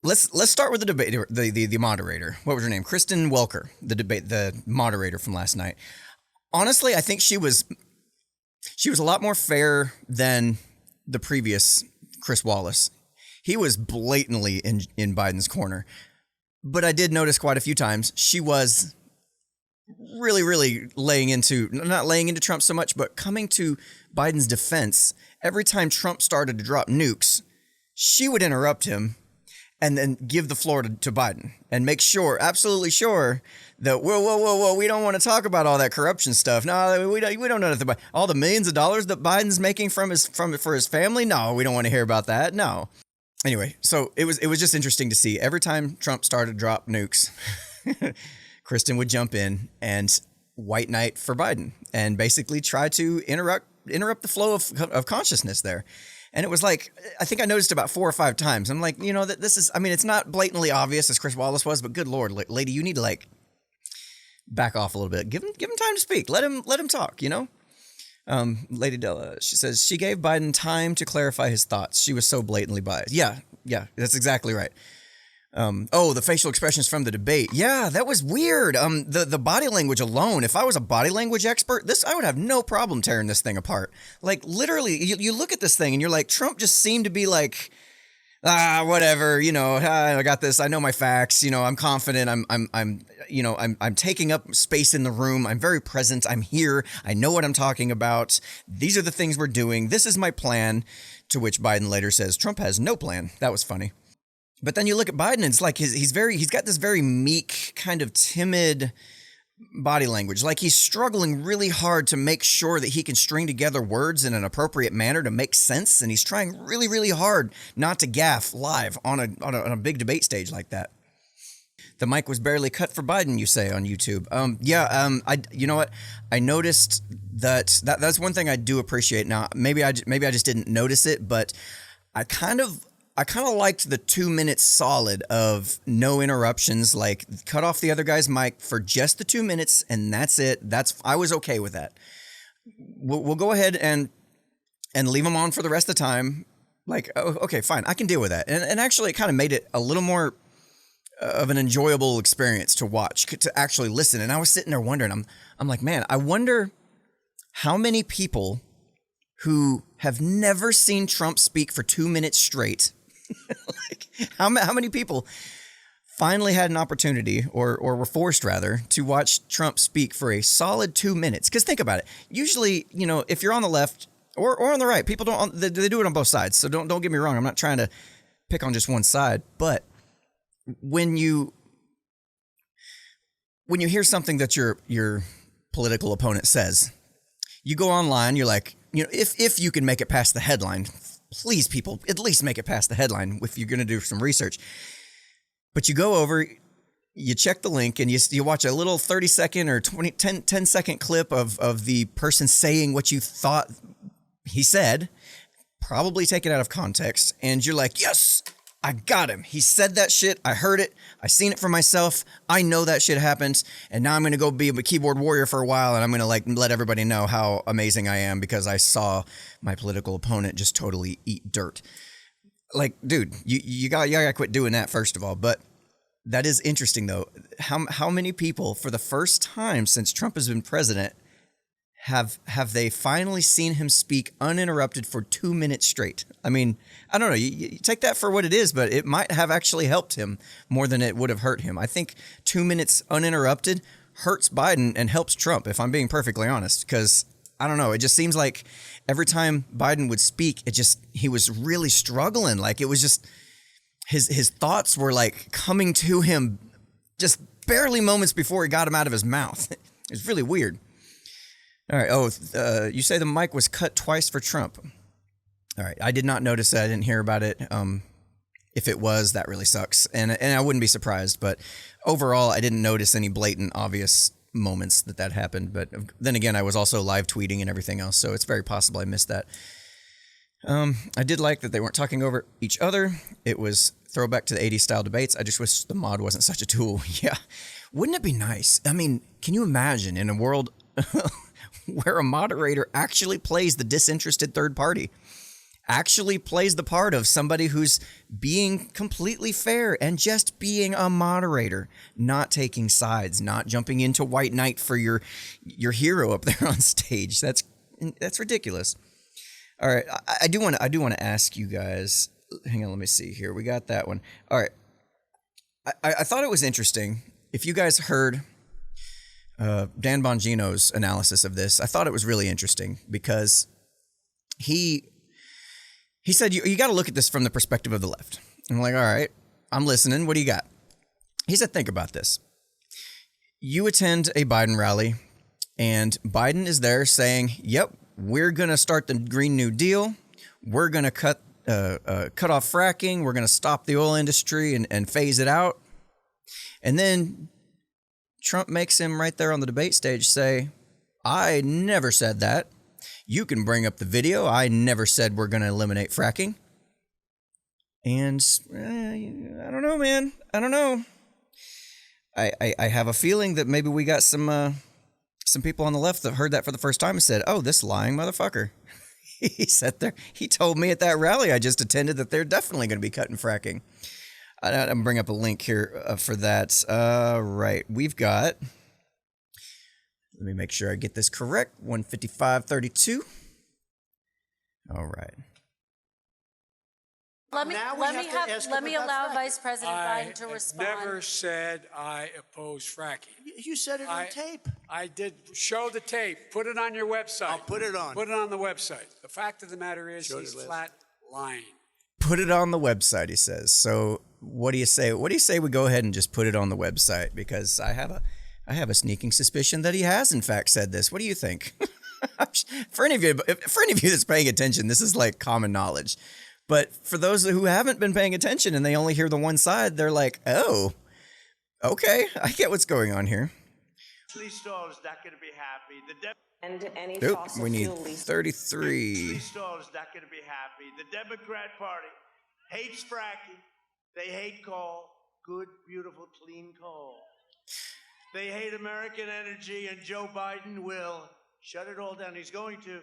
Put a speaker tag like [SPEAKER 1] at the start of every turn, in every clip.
[SPEAKER 1] let's start with the debate. The moderator. What was her name? Kristen Welker. The moderator from last night. Honestly, I think she was a lot more fair than the previous Chris Wallace. He was blatantly in Biden's corner. But I did notice quite a few times she was really, really not laying into Trump so much, but coming to Biden's defense. Every time Trump started to drop nukes, she would interrupt him and then give the floor to Biden and make sure, absolutely sure, that whoa, we don't want to talk about all that corruption stuff. No, we don't know nothing about all the millions of dollars that Biden's making for his family. No, we don't want to hear about that. No. Anyway, so it was just interesting to see every time Trump started to drop nukes, Kristen would jump in and white knight for Biden and basically try to interrupt the flow of consciousness there. And it was like, I think I noticed about 4 or 5 times. I'm like, that this is, I mean, it's not blatantly obvious as Chris Wallace was, but good Lord, lady, you need to back off a little bit. Give him time to speak. Let him talk, Lady Della, she says she gave Biden time to clarify his thoughts. She was so blatantly biased. Yeah, that's exactly right. The facial expressions from the debate. Yeah, that was weird. The body language alone, if I was a body language expert, I would have no problem tearing this thing apart. Like literally, you look at this thing and you're like, Trump just seemed to be like, whatever, I got this. I know my facts. I'm confident. I'm taking up space in the room. I'm very present. I'm here. I know what I'm talking about. These are the things we're doing. This is my plan. To which Biden later says, Trump has no plan. That was funny. But then you look at Biden and it's like he's got this very meek, kind of timid body language. Like he's struggling really hard to make sure that he can string together words in an appropriate manner to make sense. And he's trying really, really hard not to gaffe live on a big debate stage like that. The mic was barely cut for Biden, you say on YouTube. You know what? I noticed that's one thing I do appreciate. Now, maybe I just didn't notice it, but I kind of liked the 2 minutes solid of no interruptions, like cut off the other guy's mic for just the 2 minutes and that's it. I was okay with that. We'll go ahead and leave him on for the rest of the time. Like, okay, fine. I can deal with that. And actually it kind of made it a little more of an enjoyable experience to watch, to actually listen. And I was sitting there wondering, I'm like, man, I wonder how many people who have never seen Trump speak for 2 minutes straight, like how many people finally had an opportunity or were forced rather to watch Trump speak for a solid 2 minutes? Because think about it. Usually, if you're on the left or on the right, people they do it on both sides. So don't get me wrong. I'm not trying to pick on just one side, but when you hear something that your political opponent says, you go online, you're like, if you can make it past the headline, please, people, at least make it past the headline if you're going to do some research. But you go over, you check the link, and you watch a little 30-second or 10-second clip of the person saying what you thought he said, probably taken out of context, and you're like, yes, I got him. He said that shit. I heard it. I seen it for myself. I know that shit happens. And now I'm going to go be a keyboard warrior for a while. And I'm going to let everybody know how amazing I am because I saw my political opponent just totally eat dirt. Like, dude, you got to quit doing that first of all. But that is interesting though. How many people for the first time since Trump has been president have they finally seen him speak uninterrupted for 2 minutes straight? I mean, I don't know. You take that for what it is, but it might have actually helped him more than it would have hurt him. I think 2 minutes uninterrupted hurts Biden and helps Trump, if I'm being perfectly honest, because I don't know. It just seems like every time Biden would speak, he was really struggling. Like it was just his thoughts were like coming to him just barely moments before he got them out of his mouth. It was really weird. All right. You say the mic was cut twice for Trump. All right. I did not notice that. I didn't hear about it. If it was, that really sucks. And I wouldn't be surprised. But overall, I didn't notice any blatant, obvious moments that happened. But then again, I was also live tweeting and everything else. So it's very possible I missed that. I did like that they weren't talking over each other. It was throwback to the 80s style debates. I just wish the mod wasn't such a tool. Yeah. Wouldn't it be nice? I mean, can you imagine in a world where a moderator actually plays the disinterested third party, actually plays the part of somebody who's being completely fair and just being a moderator, not taking sides, not jumping into white knight for your hero up there on stage. That's ridiculous. All right, I do want to ask you guys. Hang on, let me see here. We got that one. All right, I thought it was interesting. If you guys heard Dan Bongino's analysis of this, I thought it was really interesting because he said you got to look at this from the perspective of the left. I'm like, all right, I'm listening. What do you got? He said, think about this. You attend a Biden rally, and Biden is there saying, yep, we're going to start the Green New Deal. We're going to cut off fracking. We're going to stop the oil industry and phase it out. And then Trump makes him right there on the debate stage say, I never said that. You can bring up the video. I never said we're going to eliminate fracking. And I don't know, man. I don't know. I have a feeling that maybe we got some people on the left that heard that for the first time and said, oh, this lying motherfucker. He sat there. He told me at that rally I just attended that they're definitely going to be cutting fracking. I'm going to bring up a link here for that. Right. We've got, let me make sure I get this correct, 155.32. All right.
[SPEAKER 2] Let me allow Vice President Biden to respond.
[SPEAKER 3] I never said I oppose fracking.
[SPEAKER 4] You said it on tape.
[SPEAKER 3] I did. Show the tape. Put it on your website.
[SPEAKER 4] I'll put it on.
[SPEAKER 3] Put it on the website. The fact of the matter is he's flat lying.
[SPEAKER 1] Put it on the website, he says. So what do you say? What do you say we go ahead and just put it on the website? Because I have a sneaking suspicion that he has in fact said this. What do you think? For any of you that's paying attention, this is like common knowledge. But for those who haven't been paying attention and they only hear the one side, they're like, oh, okay, I get what's going on here.
[SPEAKER 5] Stall is not going to be happy.
[SPEAKER 6] And any
[SPEAKER 1] Oop,
[SPEAKER 6] fossil
[SPEAKER 1] we need
[SPEAKER 6] fuel lease.
[SPEAKER 1] 33.
[SPEAKER 5] Stall is not going to be happy. The Democrat Party hates fracking. They hate coal. Good, beautiful, clean coal. They hate American energy, and Joe Biden will shut it all down. He's going to.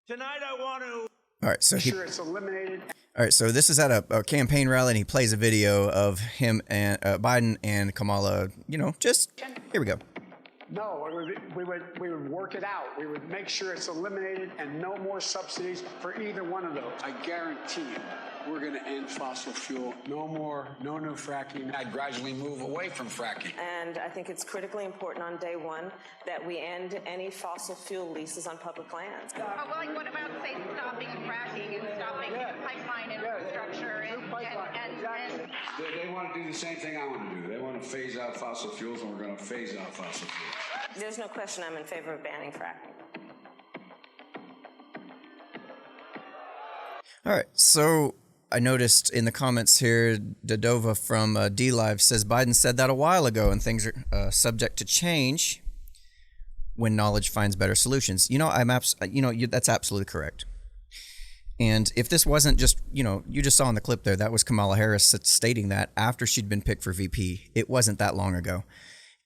[SPEAKER 5] Tonight I want to.
[SPEAKER 1] All right, so
[SPEAKER 3] Sure, it's eliminated.
[SPEAKER 1] All right, so this is at a campaign rally, and he plays a video of him and Biden and Kamala. You know, just here we go.
[SPEAKER 7] No, we would work it out. We would make sure it's eliminated and no more subsidies for either one of those.
[SPEAKER 8] I guarantee you, we're going to end fossil fuel. No more, no new fracking. I'd gradually move away from fracking.
[SPEAKER 6] And I think it's critically important on day one that we end any fossil fuel leases on public lands.
[SPEAKER 9] Well, like what about, say, stopping fracking and stopping pipeline infrastructure and
[SPEAKER 8] They want to do the same thing I want to do. They want to phase out fossil fuels, and we're going to phase out fossil fuels.
[SPEAKER 6] There's no question I'm in favor of banning fracking.
[SPEAKER 1] All right, so I noticed in the comments here, Dodova from DLive says Biden said that a while ago, and things are subject to change when knowledge finds better solutions. You know, that's absolutely correct. And if this wasn't just, you just saw in the clip there, that was Kamala Harris stating that after she'd been picked for VP. It wasn't that long ago.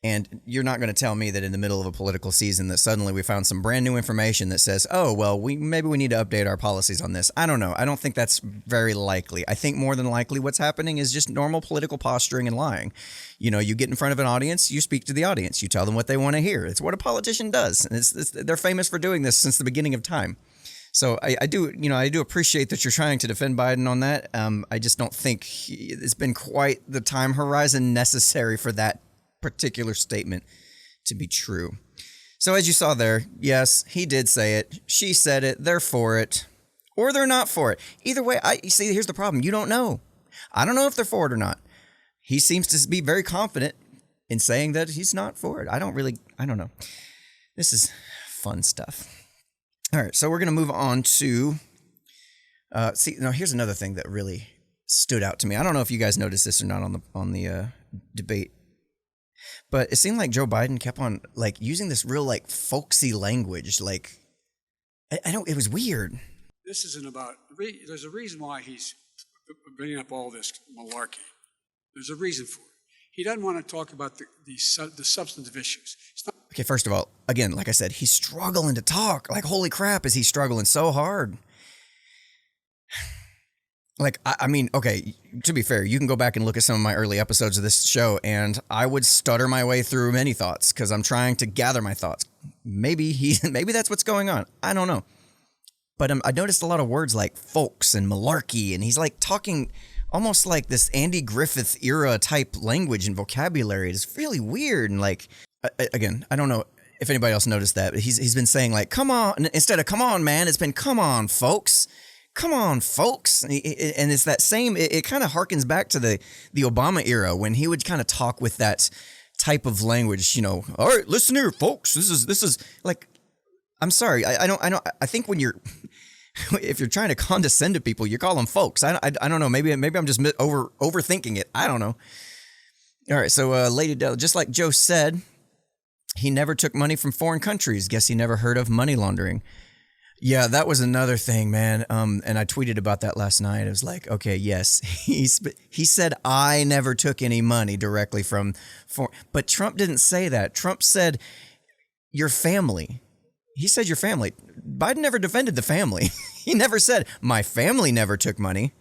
[SPEAKER 1] And you're not going to tell me that in the middle of a political season that suddenly we found some brand new information that says, oh, well, maybe we need to update our policies on this. I don't know. I don't think that's very likely. I think more than likely what's happening is just normal political posturing and lying. You get in front of an audience, you speak to the audience, you tell them what they want to hear. It's what a politician does. And they're famous for doing this since the beginning of time. So I do appreciate that you're trying to defend Biden on that. I just don't think it's been quite the time horizon necessary for that particular statement to be true. So as you saw there, yes, he did say it. She said it. They're for it, or they're not for it. Either way, see. Here's the problem: you don't know. I don't know if they're for it or not. He seems to be very confident in saying that he's not for it. I don't know. This is fun stuff. All right, so we're going to move on to, here's another thing that really stood out to me. I don't know if you guys noticed this or not on the debate, but it seemed like Joe Biden kept on using this real folksy language. It was weird.
[SPEAKER 3] This isn't about, there's a reason why he's bringing up all this malarkey. There's a reason for it. He doesn't want to talk about the substantive issues.
[SPEAKER 1] Okay, first of all, again, like I said, he's struggling to talk. Holy crap, is he struggling so hard? Like, I mean, okay, to be fair, you can go back and look at some of my early episodes of this show, and I would stutter my way through many thoughts because I'm trying to gather my thoughts. Maybe that's what's going on. I don't know. But I noticed a lot of words like folks and malarkey, and he's like talking almost like this Andy Griffith era type language and vocabulary. It's really weird. And like, again, I don't know if anybody else noticed that, but he's been saying like, come on, instead of come on, man, it's been come on, folks. Come on, folks. And it's that same, it kind of harkens back to the Obama era when he would kind of talk with that type of language, all right, listen here, folks. This is like, I'm sorry. I think when if you're trying to condescend to people, you call them folks. I don't know. Maybe I'm just overthinking it. I don't know. All right. So, Lady Dell, just like Joe said, he never took money from foreign countries. Guess he never heard of money laundering. Yeah, that was another thing, man. And I tweeted about that last night. It was like, okay, yes, he said I never took any money directly from but Trump didn't say that. Trump said your family. He said your family. Biden never defended the family. He never said my family never took money.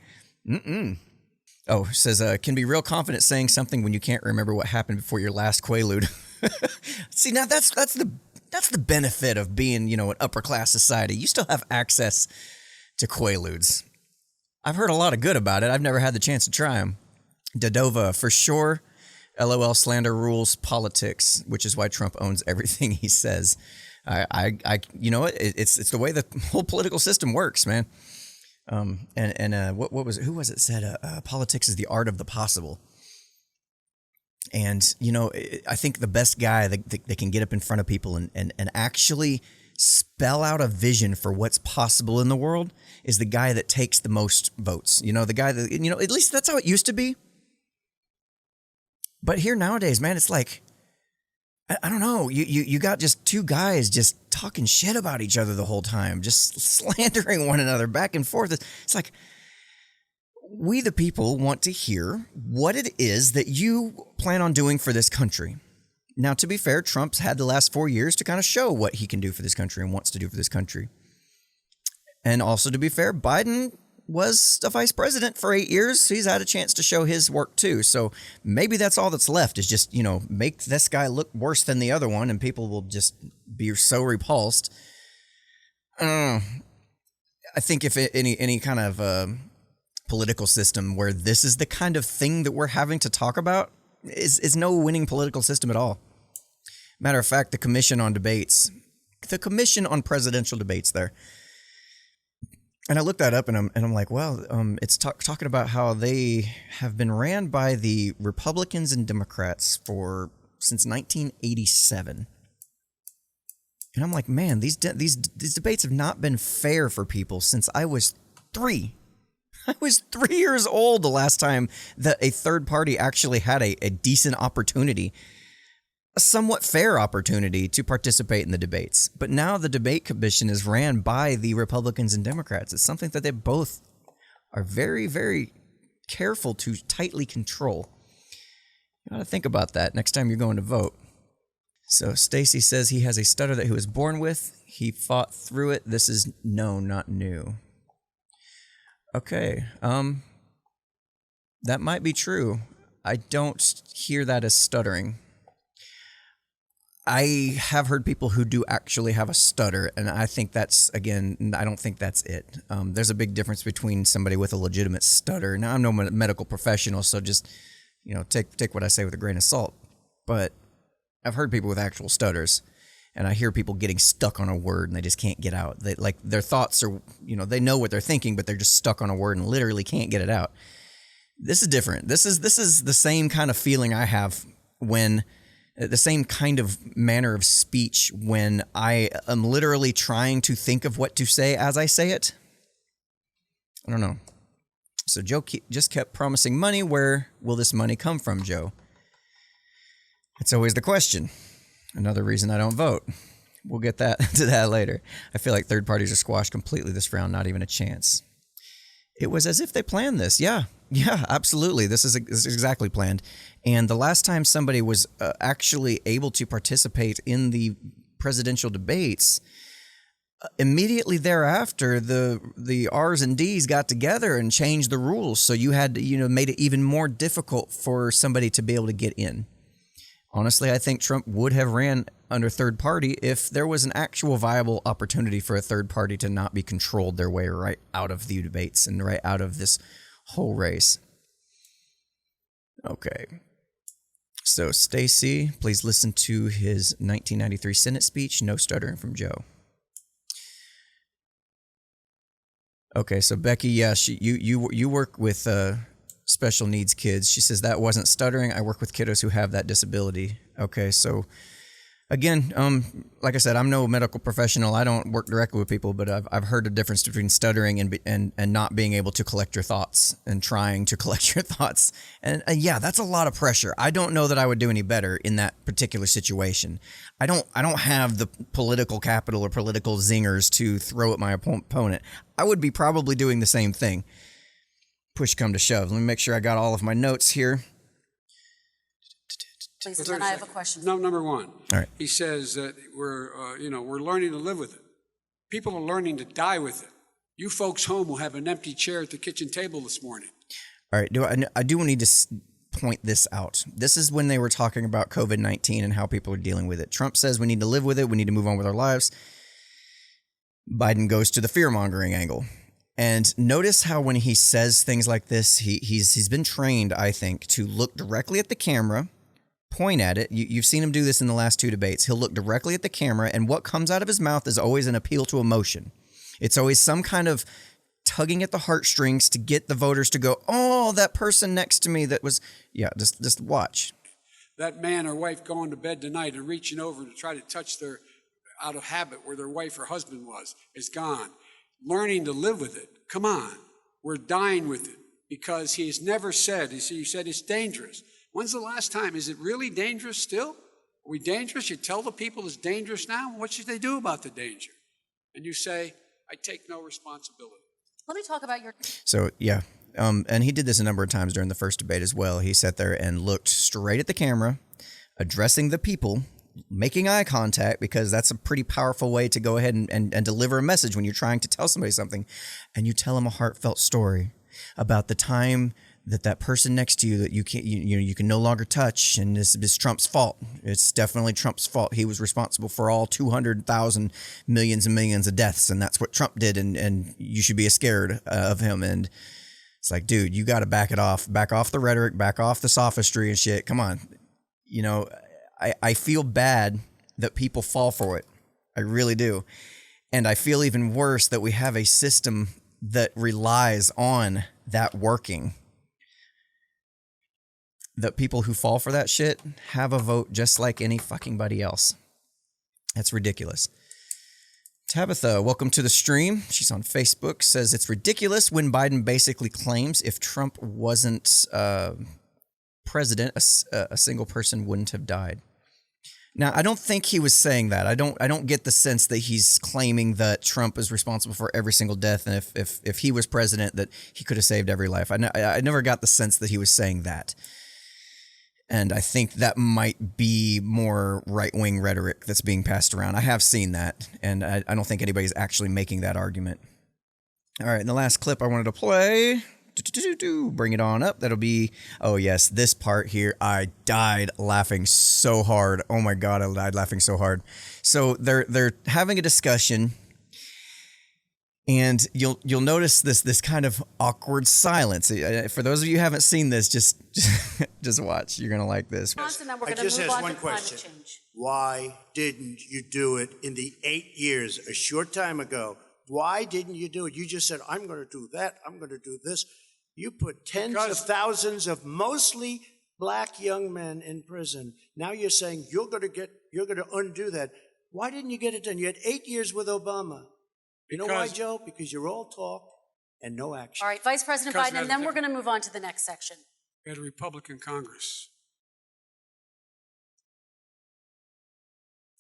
[SPEAKER 1] Oh, says can be real confident saying something when you can't remember what happened before your last Quaalude. See, now that's the benefit of being, an upper class society. You still have access to Quaaludes. I've heard a lot of good about it. I've never had the chance to try them. Dadova, for sure. LOL, slander rules politics, which is why Trump owns everything he says. It's the way the whole political system works, man. Who was it said? Politics is the art of the possible. And, I think the best guy that can get up in front of people and actually spell out a vision for what's possible in the world is the guy that takes the most votes. The guy that, at least that's how it used to be. But here nowadays, man, it's like, I don't know. You got just two guys just talking shit about each other the whole time, just slandering one another back and forth. It's like, we the people want to hear what it is that you plan on doing for this country. Now, to be fair, Trump's had the last 4 years to kind of show what he can do for this country and wants to do for this country. And also, to be fair, Biden was a vice president for 8 years. So he's had a chance to show his work too. So maybe that's all that's left is just, make this guy look worse than the other one and people will just be so repulsed. I think if any kind of political system where this is the kind of thing that we're having to talk about is no winning political system at all. Matter of fact, the Commission on Presidential Debates there. And I looked that up and I'm like, well, it's talking about how they have been ran by the Republicans and Democrats since 1987. And I'm like, man, these debates have not been fair for people since I was 3. I was 3 years old the last time that a third party actually had a decent opportunity, a somewhat fair opportunity to participate in the debates. But now the debate commission is ran by the Republicans and Democrats. It's something that they both are very, very careful to tightly control. You got to think about that next time you're going to vote. So Stacy says he has a stutter that he was born with. He fought through it. This is known, not new. Okay, that might be true. I don't hear that as stuttering. I have heard people who do actually have a stutter, and I think that's, again, I don't think that's it. There's a big difference between somebody with a legitimate stutter. Now, I'm no medical professional, so just, take what I say with a grain of salt. But I've heard people with actual stutters. And I hear people getting stuck on a word and they just can't get out. They, like, their thoughts are, they know what they're thinking, but they're just stuck on a word and literally can't get it out. This is different. This is the same kind of feeling I have the same kind of manner of speech when I am literally trying to think of what to say as I say it. I don't know. So Joe just kept promising money. Where will this money come from, Joe? It's always the question. Another reason I don't vote. We'll get to that later. I feel like third parties are squashed completely this round, not even a chance. It was as if they planned this. Yeah, absolutely. This is exactly planned. And the last time somebody was actually able to participate in the presidential debates, immediately thereafter, the R's and D's got together and changed the rules. So you had, made it even more difficult for somebody to be able to get in. Honestly, I think Trump would have ran under third party if there was an actual viable opportunity for a third party to not be controlled their way right out of the debates and right out of this whole race. Okay. So Stacey, please listen to his 1993 Senate speech, No Stuttering from Joe. Okay, so Becky, yeah, you work with special needs kids. She says that wasn't stuttering. I work with kiddos who have that disability. Okay, so again, like I said, I'm no medical professional. I don't work directly with people, but I've heard the difference between stuttering and not being able to collect your thoughts and trying to collect your thoughts. And yeah, that's a lot of pressure. I don't know that I would do any better in that particular situation. I don't have the political capital or political zingers to throw at my opponent. I would be probably doing the same thing. Push come to shove. Let me make sure I got all of my notes here.
[SPEAKER 2] Please, and then I have a question.
[SPEAKER 3] No, number one.
[SPEAKER 1] All right.
[SPEAKER 3] He says that we're learning to live with it. People are learning to die with it. You folks home will have an empty chair at the kitchen table this morning.
[SPEAKER 1] All right. I do need to point this out. This is when they were talking about COVID-19 and how people are dealing with it. Trump says we need to live with it. We need to move on with our lives. Biden goes to the fear-mongering angle. And notice how when he says things like this, he's been trained, I think, to look directly at the camera, point at it. You've seen him do this in the last two debates. He'll look directly at the camera, and what comes out of his mouth is always an appeal to emotion. It's always some kind of tugging at the heartstrings to get the voters to go, oh, that person next to me that was, yeah, just watch.
[SPEAKER 3] That man or wife going to bed tonight and reaching over to try to touch their, out of habit where their wife or husband was, is gone. Learning to live with it. Come on. We're dying with it because he's never said, you said it's dangerous. When's the last time? Is it really dangerous still? Are we dangerous? You tell the people it's dangerous now? What should they do about the danger? And you say, I take no responsibility.
[SPEAKER 2] Let me talk about your...
[SPEAKER 1] So, yeah. And he did this a number of times during the first debate as well. He sat there and looked straight at the camera, addressing the people, making eye contact, because that's a pretty powerful way to go ahead and deliver a message when you're trying to tell somebody something. And you tell them a heartfelt story about the time that person next to you that you can't, you can no longer touch, and this is Trump's fault. It's definitely Trump's fault. He was responsible for all 200,000 millions and millions of deaths, and that's what Trump did, and you should be scared of him. And it's like, dude, you got to back it off. Back off the rhetoric, back off the sophistry and shit. Come on. I feel bad that people fall for it. I really do. And I feel even worse that we have a system that relies on that working. That people who fall for that shit have a vote just like any fucking buddy else. That's ridiculous. Tabitha, welcome to the stream. She's on Facebook, says it's ridiculous when Biden basically claims if Trump wasn't president, a single person wouldn't have died. Now, I don't think he was saying that. I don't get the sense that he's claiming that Trump is responsible for every single death, and if he was president, that he could have saved every life. I never got the sense that he was saying that. And I think that might be more right-wing rhetoric that's being passed around. I have seen that, and I don't think anybody's actually making that argument. All right, and the last clip I wanted to play, bring it on up. That'll be, oh yes, this part here. I died laughing so hard. Oh my God, I died laughing so hard. So they're having a discussion, and you'll notice this kind of awkward silence. For those of you who haven't seen this, just watch. You're gonna like this.
[SPEAKER 2] And then we're
[SPEAKER 5] I
[SPEAKER 2] going to
[SPEAKER 5] just
[SPEAKER 2] move
[SPEAKER 5] ask
[SPEAKER 2] on
[SPEAKER 5] one
[SPEAKER 2] to climate
[SPEAKER 5] question.
[SPEAKER 2] change.
[SPEAKER 5] Why didn't you do it in the 8 years, a short time ago? Why didn't you do it? You just said, I'm going to do that. I'm going to do this. You put tens of thousands of mostly black young men in prison. Now you're saying you're going to undo that. Why didn't you get it done? You had 8 years with Obama. You know why, Joe? Because you're all talk and no action.
[SPEAKER 2] All right, Vice President Biden, and then we're going to move on to the next section.
[SPEAKER 3] We had a Republican Congress.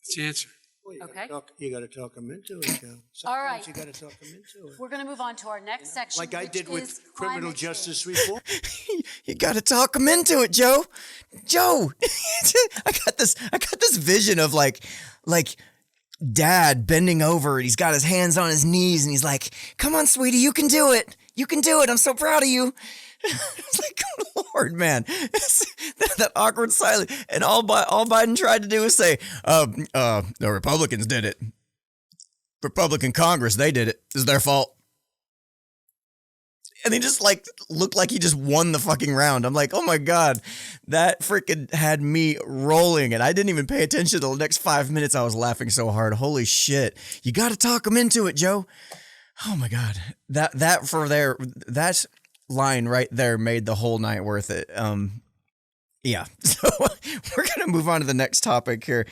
[SPEAKER 3] That's the answer.
[SPEAKER 5] Well,
[SPEAKER 2] Okay.
[SPEAKER 5] You got to talk them into it, Joe.
[SPEAKER 2] All right.
[SPEAKER 5] Sometimes you got to talk them into it.
[SPEAKER 2] We're going to move on to our next section,
[SPEAKER 5] Like I
[SPEAKER 2] which
[SPEAKER 5] did
[SPEAKER 2] is
[SPEAKER 5] with criminal
[SPEAKER 2] climate
[SPEAKER 5] justice
[SPEAKER 2] change.
[SPEAKER 5] reform.
[SPEAKER 1] You got to talk them into it, Joe. I got this vision of like dad bending over and he's got his hands on his knees and he's like, come on, sweetie, you can do it. You can do it. I'm so proud of you. It's like, good Lord, man. That awkward silence. And all Biden tried to do was say, the Republicans did it. Republican Congress, they did it. It's their fault. And he just like looked like he just won the fucking round. I'm like, oh my God, that freaking had me rolling. And I didn't even pay attention till the next 5 minutes. I was laughing so hard. Holy shit. You got to talk him into it, Joe. Oh my God. That line right there made the whole night worth it. Yeah. So we're going to move on to the next topic here.